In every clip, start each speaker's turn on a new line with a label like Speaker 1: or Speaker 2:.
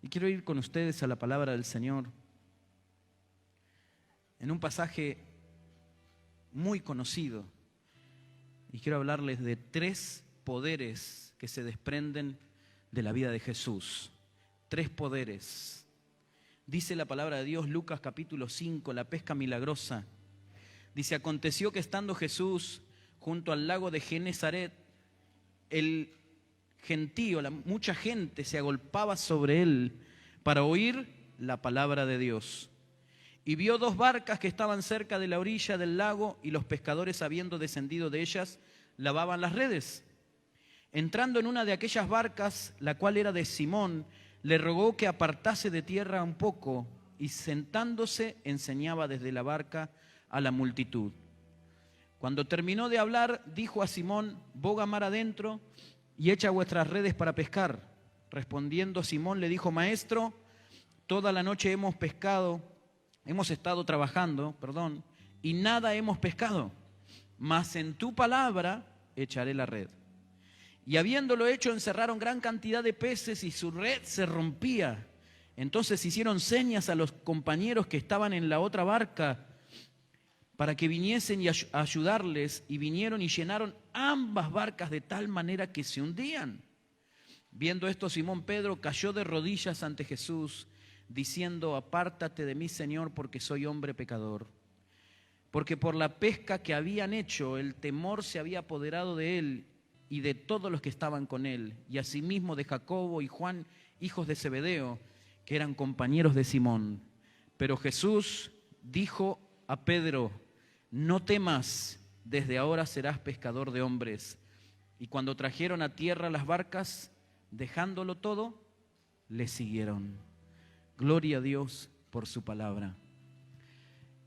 Speaker 1: Y quiero ir con ustedes a la palabra del Señor, en un pasaje muy conocido. Y quiero hablarles de 3 poderes que se desprenden de la vida de Jesús. 3 poderes. Dice la palabra de Dios, Lucas capítulo 5, la pesca milagrosa. Dice, aconteció que estando Jesús junto al lago de Genezaret, el gentío, mucha gente se agolpaba sobre él para oír la palabra de Dios. Y vio 2 barcas que estaban cerca de la orilla del lago, y los pescadores, habiendo descendido de ellas, lavaban las redes. Entrando en una de aquellas barcas, la cual era de Simón, le rogó que apartase de tierra un poco, y sentándose enseñaba desde la barca a la multitud. Cuando terminó de hablar, dijo a Simón, boga mar adentro y echa vuestras redes para pescar. Respondiendo Simón le dijo, Maestro, toda la noche hemos estado trabajando, y nada hemos pescado, mas en tu palabra echaré la red. Y habiéndolo hecho, encerraron gran cantidad de peces y su red se rompía. Entonces hicieron señas a los compañeros que estaban en la otra barca para que viniesen a ayudarles, y vinieron y llenaron ambas barcas de tal manera que se hundían. Viendo esto, Simón Pedro cayó de rodillas ante Jesús, diciendo, apártate de mí, Señor, porque soy hombre pecador. Porque por la pesca que habían hecho, el temor se había apoderado de él y de todos los que estaban con él, y asimismo de Jacobo y Juan, hijos de Zebedeo, que eran compañeros de Simón. Pero Jesús dijo a Pedro, no temas, desde ahora serás pescador de hombres. Y cuando trajeron a tierra las barcas, dejándolo todo, le siguieron. Gloria a Dios por su palabra.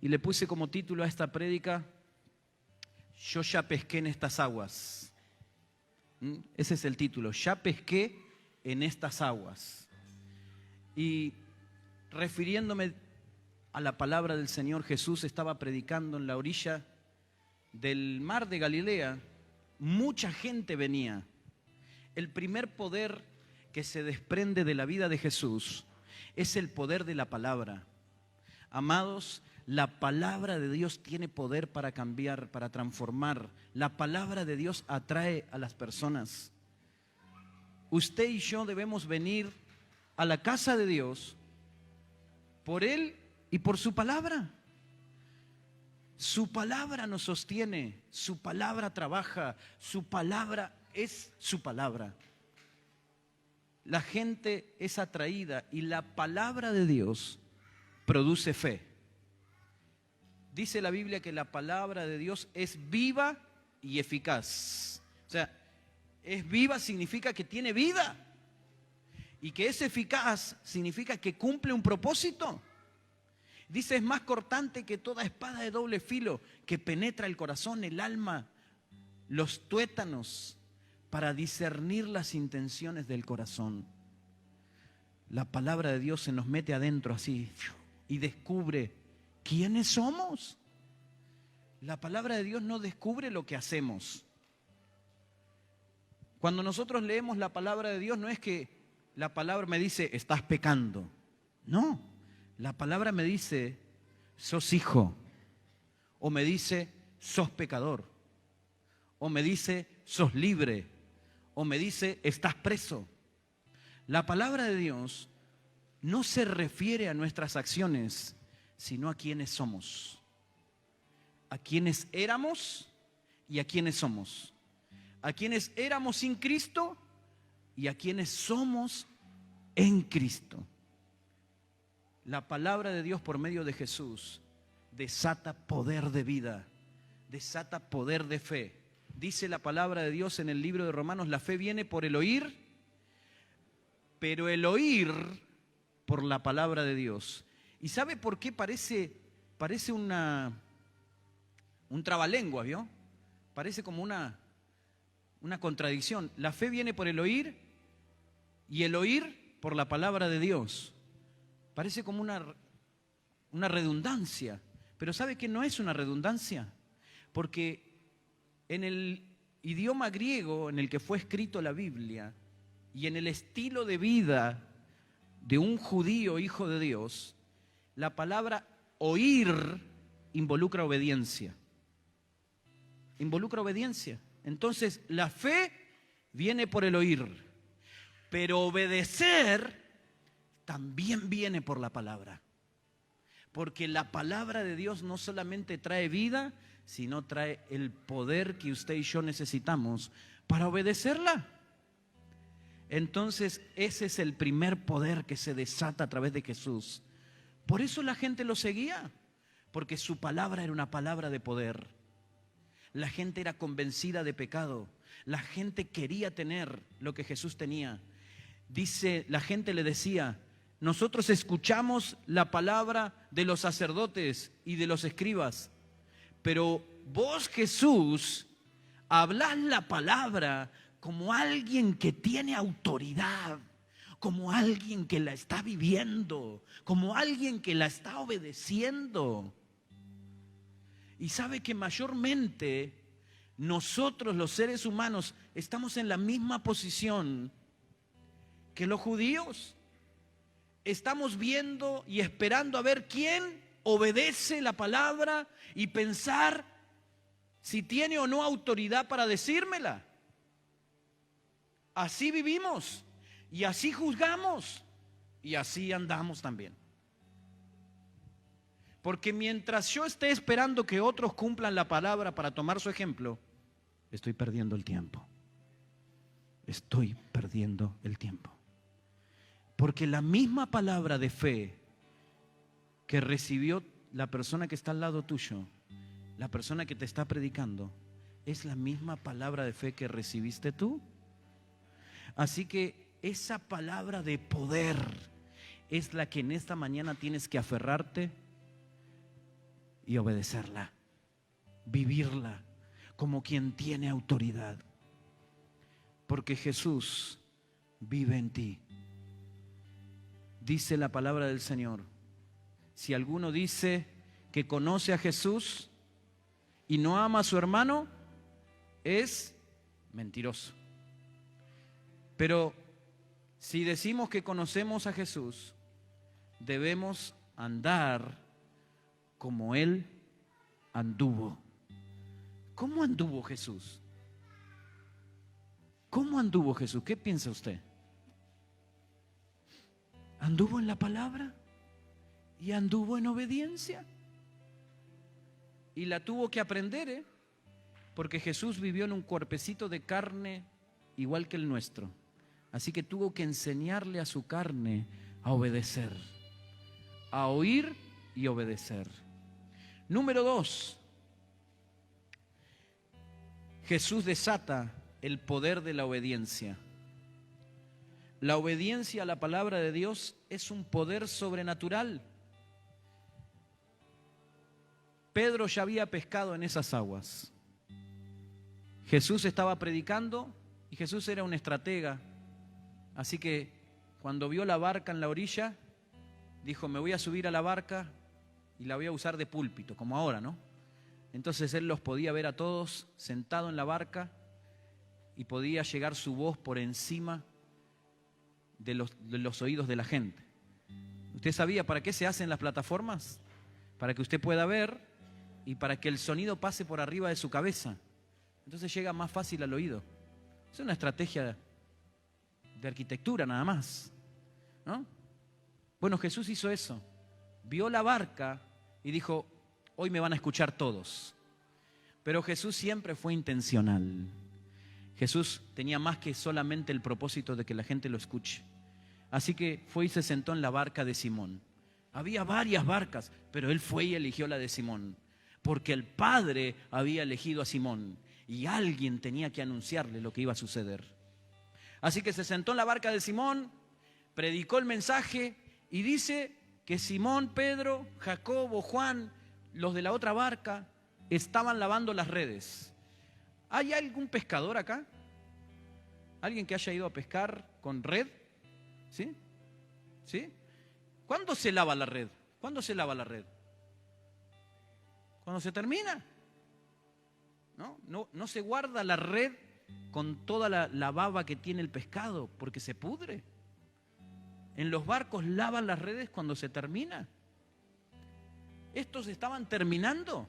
Speaker 1: Y le puse como título a esta prédica, yo ya pesqué en estas aguas. Ese es el título, ya pesqué en estas aguas. Y refiriéndome a la palabra del Señor, Jesús estaba predicando en la orilla del mar de Galilea. Mucha gente venía. El primer poder que se desprende de la vida de Jesús es el poder de la palabra. Amados, la palabra de Dios tiene poder para cambiar, para transformar. La palabra de Dios atrae a las personas. Usted y yo debemos venir a la casa de Dios por Él y por su palabra. Su palabra nos sostiene, su palabra trabaja, su palabra es su palabra. La gente es atraída y la palabra de Dios produce fe. Dice la Biblia que la palabra de Dios es viva y eficaz. O sea, es viva significa que tiene vida, y que es eficaz significa que cumple un propósito. Dice, es más cortante que toda espada de doble filo, que penetra el corazón, el alma, los tuétanos, para discernir las intenciones del corazón. La palabra de Dios se nos mete adentro así y descubre quiénes somos. La palabra de Dios no descubre lo que hacemos. Cuando nosotros leemos la palabra de Dios, no es que la palabra me dice, estás pecando. No. La palabra me dice, sos hijo, o me dice, sos pecador, o me dice, sos libre, o me dice, estás preso. La palabra de Dios no se refiere a nuestras acciones, sino a quienes somos, a quienes éramos y a quienes somos, a quienes éramos sin Cristo y a quienes somos en Cristo. La palabra de Dios por medio de Jesús desata poder de vida, desata poder de fe. Dice la palabra de Dios en el libro de Romanos, la fe viene por el oír, pero el oír por la palabra de Dios. ¿Y sabe por qué parece un trabalenguas, ¿vio? Parece como una contradicción. La fe viene por el oír y el oír por la palabra de Dios. Parece como una redundancia, pero ¿sabe que no es una redundancia? Porque en el idioma griego en el que fue escrito la Biblia y en el estilo de vida de un judío hijo de Dios, la palabra oír involucra obediencia. Involucra obediencia. Entonces, la fe viene por el oír, pero obedecer también viene por la palabra. Porque la palabra de Dios no solamente trae vida, sino trae el poder que usted y yo necesitamos para obedecerla. Entonces, ese es el primer poder que se desata a través de Jesús. Por eso la gente lo seguía, porque su palabra era una palabra de poder. La gente era convencida de pecado. La gente quería tener lo que Jesús tenía. Dice, la gente le decía: nosotros escuchamos la palabra de los sacerdotes y de los escribas, pero vos, Jesús, hablás la palabra como alguien que tiene autoridad, como alguien que la está viviendo, como alguien que la está obedeciendo. Y sabe que mayormente nosotros, los seres humanos, estamos en la misma posición que los judíos. Estamos viendo y esperando a ver quién obedece la palabra y pensar si tiene o no autoridad para decírmela. Así vivimos y así juzgamos y así andamos también. Porque mientras yo esté esperando que otros cumplan la palabra para tomar su ejemplo, estoy perdiendo el tiempo. Estoy perdiendo el tiempo. Porque la misma palabra de fe que recibió la persona que está al lado tuyo, la persona que te está predicando, es la misma palabra de fe que recibiste tú. Así que esa palabra de poder es la que en esta mañana tienes que aferrarte y obedecerla, vivirla como quien tiene autoridad. Porque Jesús vive en ti. Dice la palabra del Señor: si alguno dice que conoce a Jesús y no ama a su hermano, es mentiroso. Pero si decimos que conocemos a Jesús, debemos andar como Él anduvo. ¿Cómo anduvo Jesús? ¿Cómo anduvo Jesús? ¿Qué piensa usted? Anduvo en la palabra y anduvo en obediencia. Y la tuvo que aprender, porque Jesús vivió en un cuerpecito de carne igual que el nuestro. Así que tuvo que enseñarle a su carne a obedecer, a oír y obedecer. Número 2, Jesús desata el poder de la obediencia. La obediencia a la palabra de Dios es un poder sobrenatural. Pedro ya había pescado en esas aguas. Jesús estaba predicando y Jesús era un estratega. Así que cuando vio la barca en la orilla, dijo: me voy a subir a la barca y la voy a usar de púlpito, como ahora, ¿no? Entonces él los podía ver a todos sentado en la barca y podía llegar su voz por encima de los oídos de la gente. ¿Usted sabía para qué se hacen las plataformas? Para que usted pueda ver y para que el sonido pase por arriba de su cabeza. Entonces llega más fácil al oído. Es una estrategia de arquitectura nada más, ¿no? Bueno, Jesús hizo eso. Vio la barca y dijo: hoy me van a escuchar todos. Pero Jesús siempre fue intencional. Jesús tenía más que solamente el propósito de que la gente lo escuche. Así que fue y se sentó en la barca de Simón. Había varias barcas, pero él fue y eligió la de Simón, porque el Padre había elegido a Simón y alguien tenía que anunciarle lo que iba a suceder. Así que se sentó en la barca de Simón, predicó el mensaje y dice que Simón, Pedro, Jacobo, Juan, los de la otra barca, estaban lavando las redes. ¿Hay algún pescador acá? ¿Alguien que haya ido a pescar con red? ¿Sí? ¿Sí? ¿Cuándo se lava la red? ¿Cuándo se lava la red? ¿Cuándo se termina? No se guarda la red con toda la baba que tiene el pescado, porque se pudre. En los barcos lavan las redes cuando se termina. Estos estaban terminando.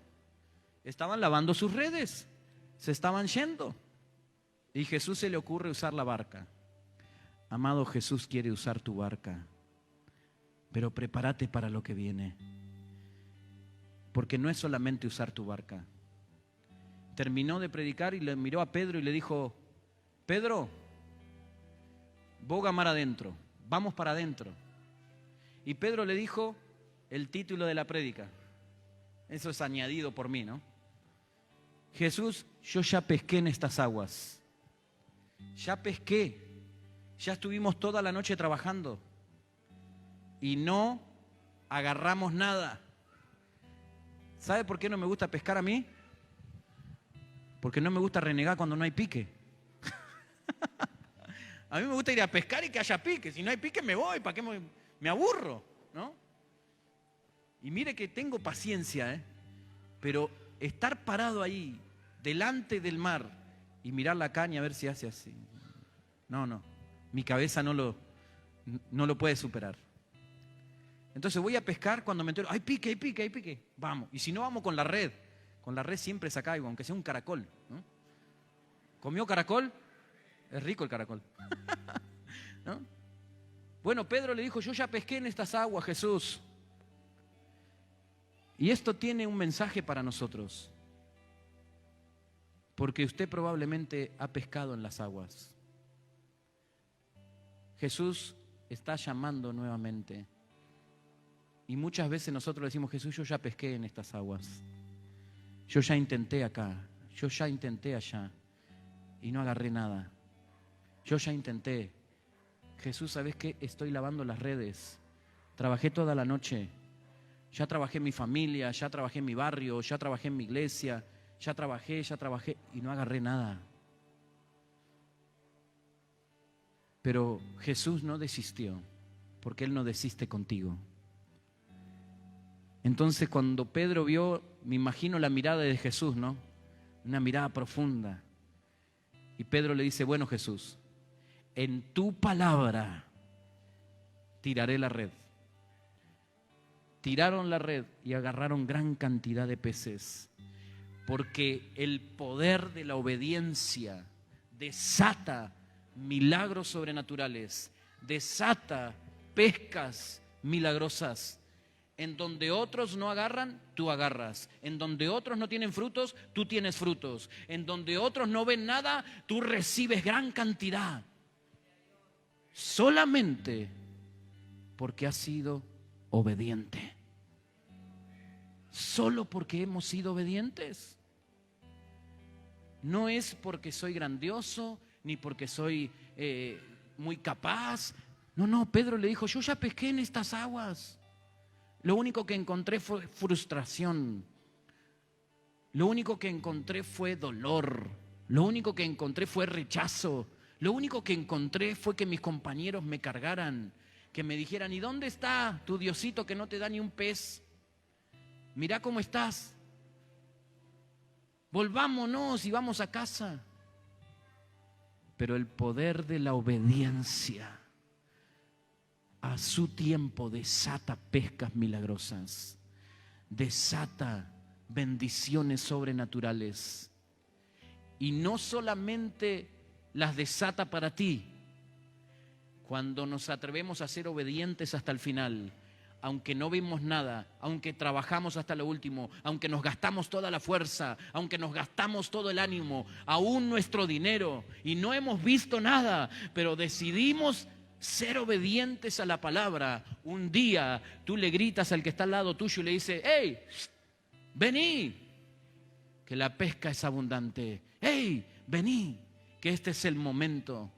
Speaker 1: Estaban lavando sus redes. Se estaban yendo. Y Jesús se le ocurre usar la barca. Amado, Jesús quiere usar tu barca. Pero prepárate para lo que viene. Porque no es solamente usar tu barca. Terminó de predicar y le miró a Pedro y le dijo: Pedro, boga mar adentro, vamos para adentro. Y Pedro le dijo el título de la prédica. Eso es añadido por mí, ¿no? Jesús, yo ya pesqué en estas aguas. Ya pesqué. Ya estuvimos toda la noche trabajando. Y no agarramos nada. ¿Sabe por qué no me gusta pescar a mí? Porque no me gusta renegar cuando no hay pique. A mí me gusta ir a pescar y que haya pique. Si no hay pique me voy, ¿para qué me aburro? ¿No? Y mire que tengo paciencia, ¿eh? Pero estar parado ahí, delante del mar, y mirar la caña a ver si hace así. No. Mi cabeza no lo puede superar. Entonces voy a pescar cuando me entero, hay pique. Vamos. Y si no, vamos con la red. Con la red siempre saca algo, aunque sea un caracol, ¿no? ¿Comió caracol? Es rico el caracol. ¿No? Bueno, Pedro le dijo: yo ya pesqué en estas aguas, Jesús. Y esto tiene un mensaje para nosotros. Porque usted probablemente ha pescado en las aguas. Jesús está llamando nuevamente. Y muchas veces nosotros le decimos: Jesús, yo ya pesqué en estas aguas. Yo ya intenté acá, yo ya intenté allá y no agarré nada. Yo ya intenté. Jesús, ¿sabes qué? Estoy lavando las redes. Trabajé toda la noche. Ya trabajé en mi familia, ya trabajé en mi barrio, ya trabajé en mi iglesia, ya trabajé y no agarré nada. Pero Jesús no desistió, porque Él no desiste contigo. Entonces cuando Pedro vio, me imagino la mirada de Jesús, ¿no? Una mirada profunda. Y Pedro le dice: bueno, Jesús, en tu palabra tiraré la red. Tiraron la red y agarraron gran cantidad de peces. Porque el poder de la obediencia desata milagros sobrenaturales, desata pescas milagrosas. En donde otros no agarran, tú agarras. En donde otros no tienen frutos, tú tienes frutos. En donde otros no ven nada, tú recibes gran cantidad. Solamente porque has sido obediente. Solo porque hemos sido obedientes. No es porque soy grandioso, ni porque soy muy capaz. No, Pedro le dijo: yo ya pesqué en estas aguas. Lo único que encontré fue frustración. Lo único que encontré fue dolor. Lo único que encontré fue rechazo. Lo único que encontré fue que mis compañeros me cargaran, que me dijeran: ¿y dónde está tu Diosito que no te da ni un pez? Mirá cómo estás. Volvámonos y vamos a casa. Pero el poder de la obediencia a su tiempo desata pescas milagrosas, desata bendiciones sobrenaturales. Y no solamente las desata para ti. Cuando nos atrevemos a ser obedientes hasta el final, aunque no vimos nada, aunque trabajamos hasta lo último, aunque nos gastamos toda la fuerza, aunque nos gastamos todo el ánimo, aún nuestro dinero, y no hemos visto nada, pero decidimos ser obedientes a la palabra. Un día tú le gritas al que está al lado tuyo y le dices: ¡hey! ¡Vení! Que la pesca es abundante. ¡Hey! ¡Vení! Que este es el momento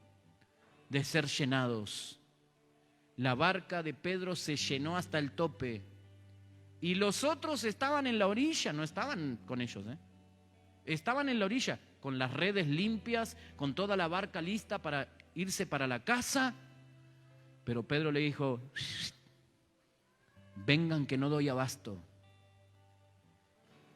Speaker 1: de ser llenados. La barca de Pedro se llenó hasta el tope. Y los otros estaban en la orilla, no estaban con ellos, estaban en la orilla, con las redes limpias, con toda la barca lista para irse para la casa. Pero Pedro le dijo: vengan que no doy abasto.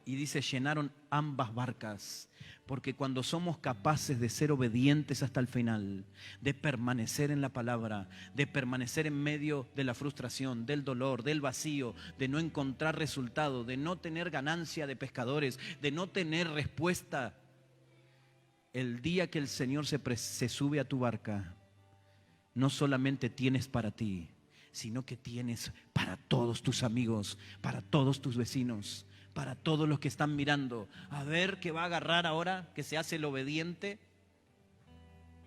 Speaker 1: Y dice, llenaron ambas barcas. Porque cuando somos capaces de ser obedientes hasta el final, de permanecer en la palabra, de permanecer en medio de la frustración, del dolor, del vacío, de no encontrar resultado, de no tener ganancia de pescadores, de no tener respuesta, el día que el Señor se sube a tu barca, no solamente tienes para ti, sino que tienes para todos tus amigos, para todos tus vecinos, para todos los que están mirando. A ver qué va a agarrar ahora que se hace el obediente.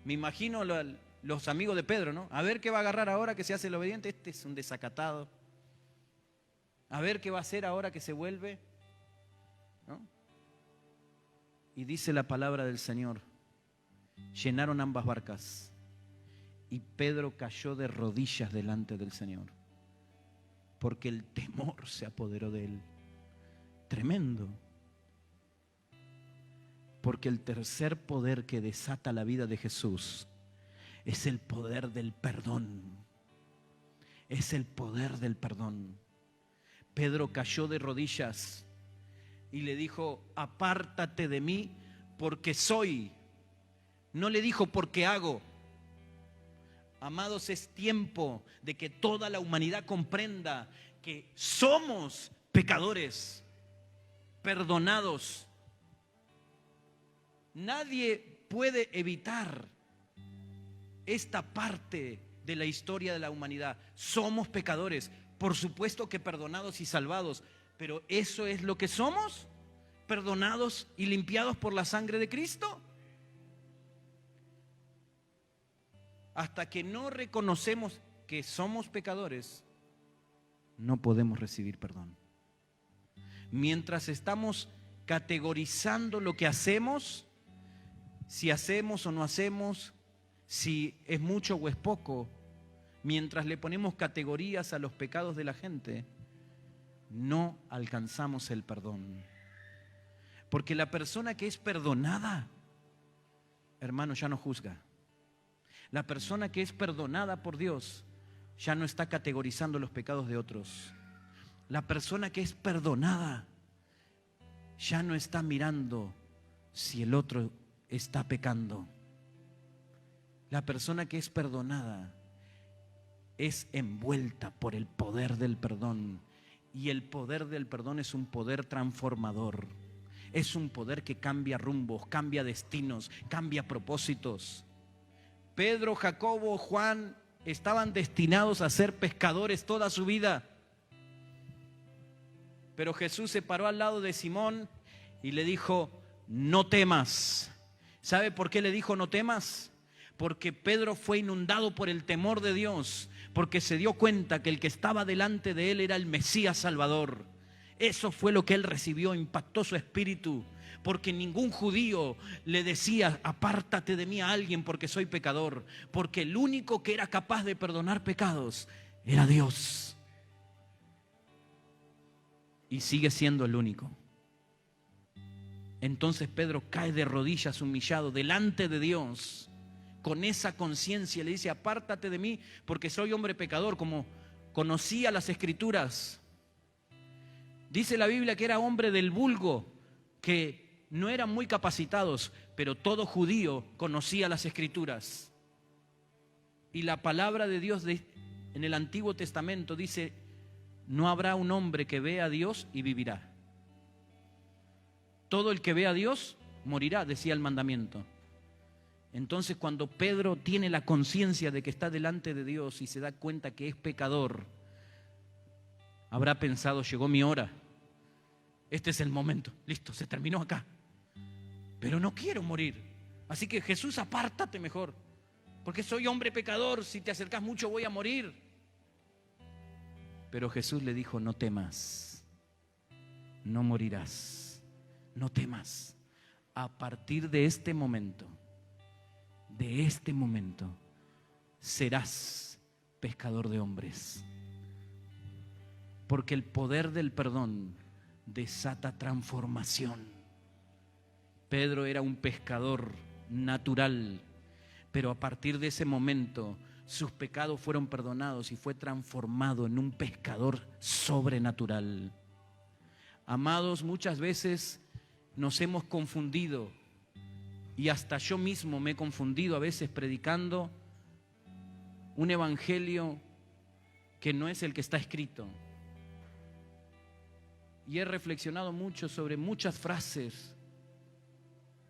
Speaker 1: Me imagino los amigos de Pedro, ¿no? A ver qué va a agarrar ahora que se hace el obediente. Este es un desacatado. A ver qué va a hacer ahora que se vuelve, ¿no? Y dice la palabra del Señor, llenaron ambas barcas y Pedro cayó de rodillas delante del Señor, porque el temor se apoderó de él. Tremendo. Porque el tercer poder que desata la vida de Jesús es el poder del perdón. Es el poder del perdón. Pedro cayó de rodillas y le dijo, apártate de mí porque soy. No le dijo porque hago. Amados, es tiempo de que toda la humanidad comprenda que somos pecadores, perdonados. Nadie puede evitar esta parte de la historia de la humanidad. Somos pecadores, por supuesto que perdonados y salvados, pero ¿eso es lo que somos? ¿Perdonados y limpiados por la sangre de Cristo? Hasta que no reconocemos que somos pecadores, no podemos recibir perdón. Mientras estamos categorizando lo que hacemos, si hacemos o no hacemos, si es mucho o es poco, mientras le ponemos categorías a los pecados de la gente, no alcanzamos el perdón. Porque la persona que es perdonada, hermano, ya no juzga. La persona que es perdonada por Dios ya no está categorizando los pecados de otros. La persona que es perdonada ya no está mirando si el otro está pecando. La persona que es perdonada es envuelta por el poder del perdón. Y el poder del perdón es un poder transformador. Es un poder que cambia rumbos, cambia destinos, cambia propósitos. Pedro, Jacobo, Juan estaban destinados a ser pescadores toda su vida. Pero Jesús se paró al lado de Simón y le dijo, no temas. ¿Sabe por qué le dijo no temas? Porque Pedro fue inundado por el temor de Dios, porque se dio cuenta que el que estaba delante de él era el Mesías Salvador. Eso fue lo que él recibió, impactó su espíritu, porque ningún judío le decía, apártate de mí a alguien porque soy pecador, porque el único que era capaz de perdonar pecados era Dios. Y sigue siendo el único. Entonces Pedro cae de rodillas humillado delante de Dios, con esa conciencia le dice, apártate de mí porque soy hombre pecador, como conocía las Escrituras. Dice la Biblia que era hombre del vulgo, que no eran muy capacitados, pero todo judío conocía las Escrituras. Y la palabra de Dios en el Antiguo Testamento dice, no habrá un hombre que vea a Dios y vivirá. Todo el que vea a Dios morirá, decía el mandamiento. Entonces, cuando Pedro tiene la conciencia de que está delante de Dios y se da cuenta que es pecador, habrá pensado, llegó mi hora. Este es el momento. Listo, se terminó acá. Pero no quiero morir. Así que Jesús, apártate mejor. Porque soy hombre pecador. Si te acercas mucho voy a morir. Pero Jesús le dijo, no temas. No morirás. No temas. A partir de este momento, serás pescador de hombres. Porque el poder del perdón desata transformación. Pedro era un pescador natural, pero a partir de ese momento sus pecados fueron perdonados y fue transformado en un pescador sobrenatural. Amados, muchas veces nos hemos confundido, y hasta yo mismo me he confundido a veces predicando un evangelio que no es el que está escrito. Y he reflexionado mucho sobre muchas frases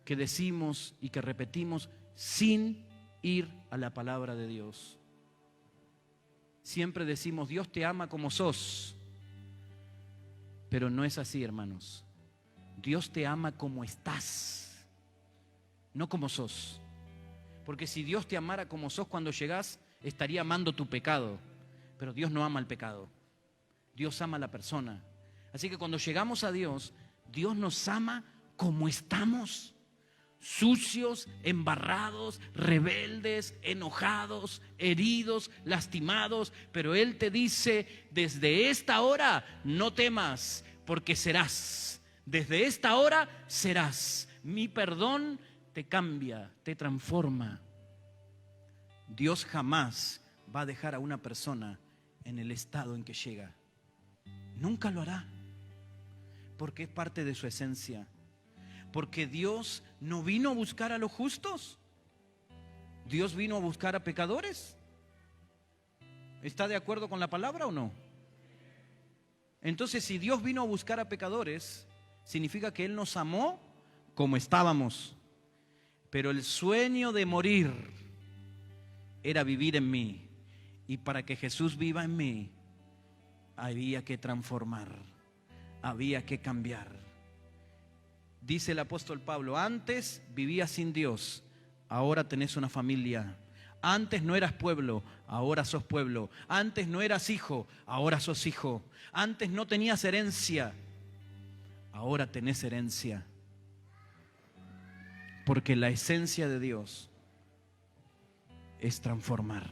Speaker 1: que decimos y que repetimos sin ir a la palabra de Dios. Siempre decimos, Dios te ama como sos, pero no es así, hermanos. Dios te ama como estás, no como sos. Porque si Dios te amara como sos cuando llegás, estaría amando tu pecado. Pero Dios no ama el pecado. Dios ama a la persona. Así que cuando llegamos a Dios, Dios nos ama como estamos. Sucios, embarrados, rebeldes, enojados, heridos, lastimados. Pero Él te dice, desde esta hora no temas, porque serás. Desde esta hora serás. Mi perdón te cambia, te transforma. Dios jamás va a dejar a una persona en el estado en que llega. Nunca lo hará, porque es parte de su esencia. Porque Dios no vino a buscar a los justos, Dios vino a buscar a pecadores. ¿Está de acuerdo con la palabra o no? Entonces, si Dios vino a buscar a pecadores, significa que Él nos amó como estábamos. Pero el sueño de morir era vivir en mí. Y para que Jesús viva en mí, había que transformar, había que cambiar. Dice el apóstol Pablo, antes vivías sin Dios, ahora tenés una familia. Antes no eras pueblo, ahora sos pueblo. Antes no eras hijo, ahora sos hijo. Antes no tenías herencia, ahora tenés herencia. Porque la esencia de Dios es transformar.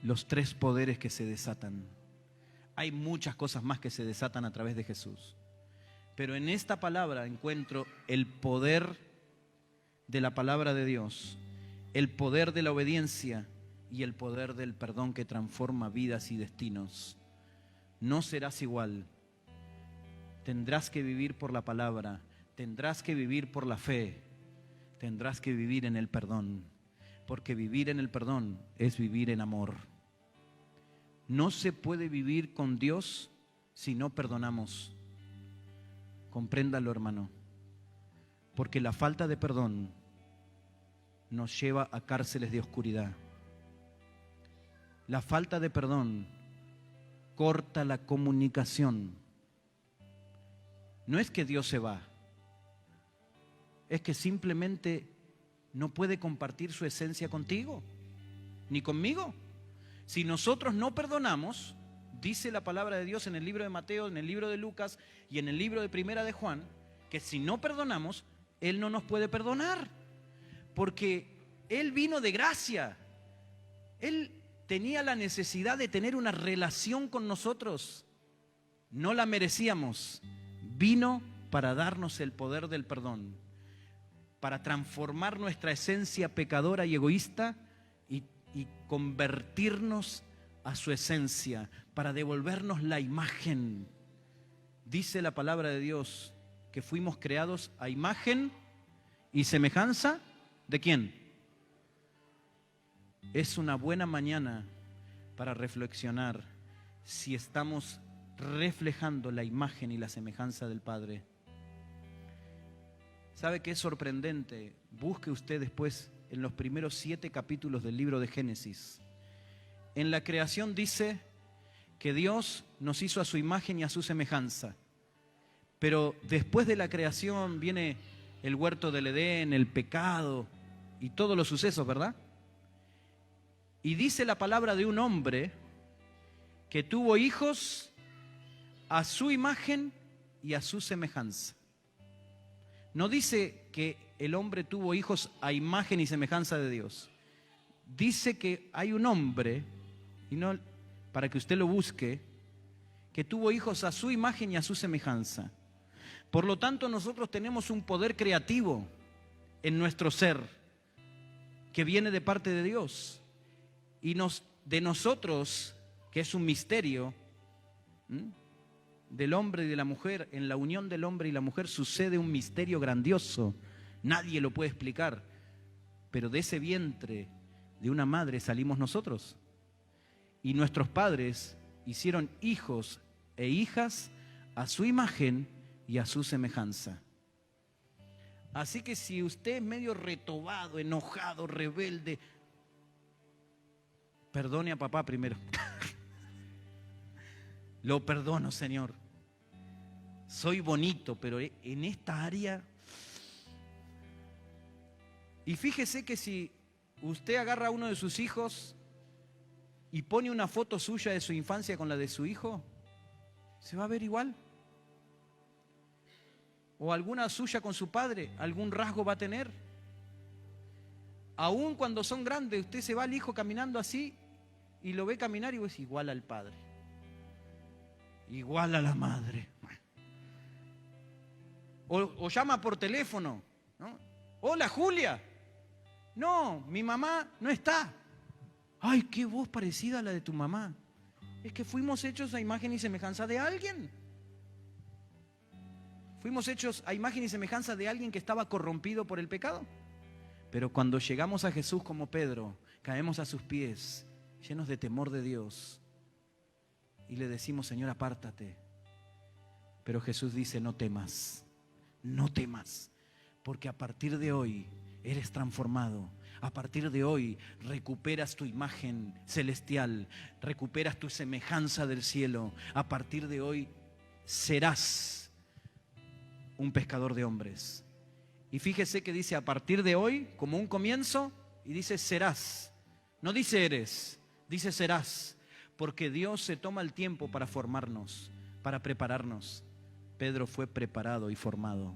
Speaker 1: Los tres poderes que se desatan. Hay muchas cosas más que se desatan a través de Jesús. Pero en esta palabra encuentro el poder de la palabra de Dios, el poder de la obediencia y el poder del perdón que transforma vidas y destinos. No serás igual. Tendrás que vivir por la palabra, tendrás que vivir por la fe, tendrás que vivir en el perdón, porque vivir en el perdón es vivir en amor. No se puede vivir con Dios si no perdonamos. Compréndalo, hermano, porque la falta de perdón nos lleva a cárceles de oscuridad. La falta de perdón corta la comunicación. No es que Dios se va, es que simplemente no puede compartir su esencia contigo, ni conmigo. Si nosotros no perdonamos, dice la palabra de Dios en el libro de Mateo, en el libro de Lucas y en el libro de Primera de Juan, que si no perdonamos, Él no nos puede perdonar, porque Él vino de gracia. Él tenía la necesidad de tener una relación con nosotros. No la merecíamos. Vino para darnos el poder del perdón, para transformar nuestra esencia pecadora y egoísta y convertirnos a su esencia, para devolvernos la imagen. Dice la palabra de Dios que fuimos creados a imagen y semejanza ¿de quién? Es una buena mañana para reflexionar si estamos reflejando la imagen y la semejanza del Padre. ¿Sabe qué es sorprendente? Busque usted después en los primeros 7 capítulos del libro de Génesis. En la creación dice que Dios nos hizo a su imagen y a su semejanza. Pero después de la creación viene el huerto del Edén, el pecado y todos los sucesos, ¿verdad? Y dice la palabra de un hombre que tuvo hijos a su imagen y a su semejanza. No dice que el hombre tuvo hijos a imagen y semejanza de Dios. Dice que hay un hombre, y no para que usted lo busque, que tuvo hijos a su imagen y a su semejanza. Por lo tanto, nosotros tenemos un poder creativo en nuestro ser que viene de parte de Dios. Y de nosotros, que es un misterio, del hombre y de la mujer, en la unión del hombre y la mujer, sucede un misterio grandioso. Nadie lo puede explicar. Pero de ese vientre de una madre salimos nosotros. Y nuestros padres hicieron hijos e hijas a su imagen y a su semejanza. Así que si usted es medio retobado, enojado, rebelde, perdone a papá primero. Lo perdono, Señor. Soy bonito, pero en esta área... Y fíjese que si usted agarra a uno de sus hijos y pone una foto suya de su infancia con la de su hijo, se va a ver igual. O alguna suya con su padre, algún rasgo va a tener. Aún cuando son grandes, usted se va al hijo caminando así y lo ve caminar y es igual al padre, igual a la madre. O llama por teléfono, ¿no? Hola, Julia. No, mi mamá no está. Ay, qué voz parecida a la de tu mamá. Es que fuimos hechos a imagen y semejanza de alguien. Fuimos hechos a imagen y semejanza de alguien que estaba corrompido por el pecado. Pero cuando llegamos a Jesús como Pedro, caemos a sus pies, llenos de temor de Dios, y le decimos, Señor, apártate. Pero Jesús dice, no temas, no temas, porque a partir de hoy eres transformado. A partir de hoy recuperas tu imagen celestial, recuperas tu semejanza del cielo. A partir de hoy serás un pescador de hombres. Y fíjese que dice a partir de hoy como un comienzo y dice serás. No dice eres, dice serás. Porque Dios se toma el tiempo para formarnos, para prepararnos. Pedro fue preparado y formado.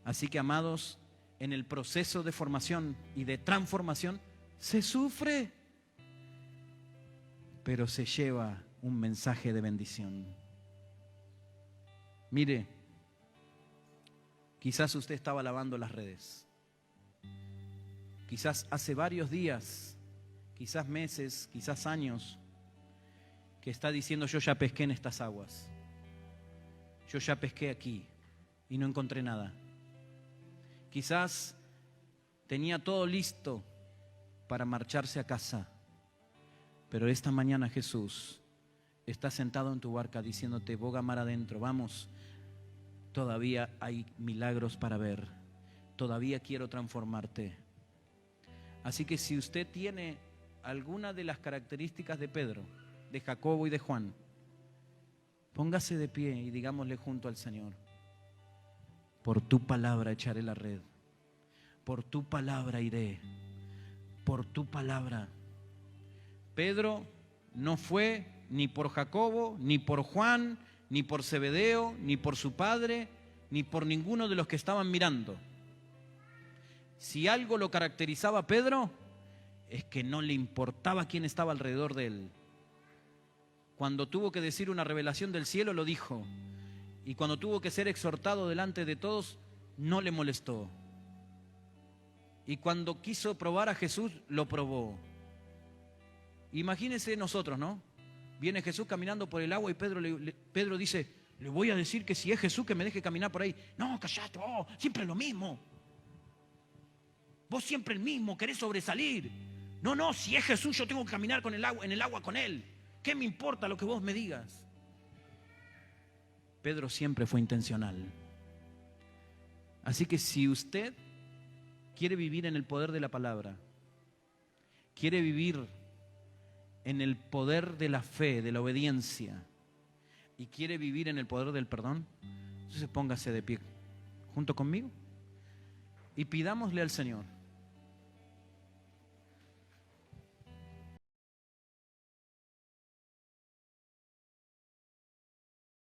Speaker 1: Así que, amados, en el proceso de formación y de transformación se sufre, pero se lleva un mensaje de bendición. Mire, quizás usted estaba lavando las redes. Quizás hace varios días, quizás meses, quizás años, que está diciendo yo ya pesqué en estas aguas. Yo ya pesqué aquí y no encontré nada. Quizás tenía todo listo para marcharse a casa, pero esta mañana Jesús está sentado en tu barca diciéndote, boga mar adentro, vamos, todavía hay milagros para ver, todavía quiero transformarte. Así que si usted tiene alguna de las características de Pedro, de Jacobo y de Juan, póngase de pie y digámosle junto al Señor, por tu palabra echaré la red, por tu palabra iré, por tu palabra. Pedro no fue ni por Jacobo, ni por Juan, ni por Zebedeo, ni por su padre, ni por ninguno de los que estaban mirando. Si algo lo caracterizaba a Pedro, es que no le importaba quién estaba alrededor de él. Cuando tuvo que decir una revelación del cielo, lo dijo. Y cuando tuvo que ser exhortado delante de todos, no le molestó. Y cuando quiso probar a Jesús, lo probó. Imagínense nosotros, ¿no? Viene Jesús caminando por el agua y Pedro dice, le voy a decir que si es Jesús que me deje caminar por ahí. No, callate, siempre lo mismo. Vos siempre el mismo, querés sobresalir. No, si es Jesús yo tengo que caminar con el agua, en el agua con Él. ¿Qué me importa lo que vos me digas? Pedro siempre fue intencional. Así que si usted quiere vivir en el poder de la palabra, quiere vivir en el poder de la fe, de la obediencia, y quiere vivir en el poder del perdón, entonces póngase de pie junto conmigo y pidámosle al Señor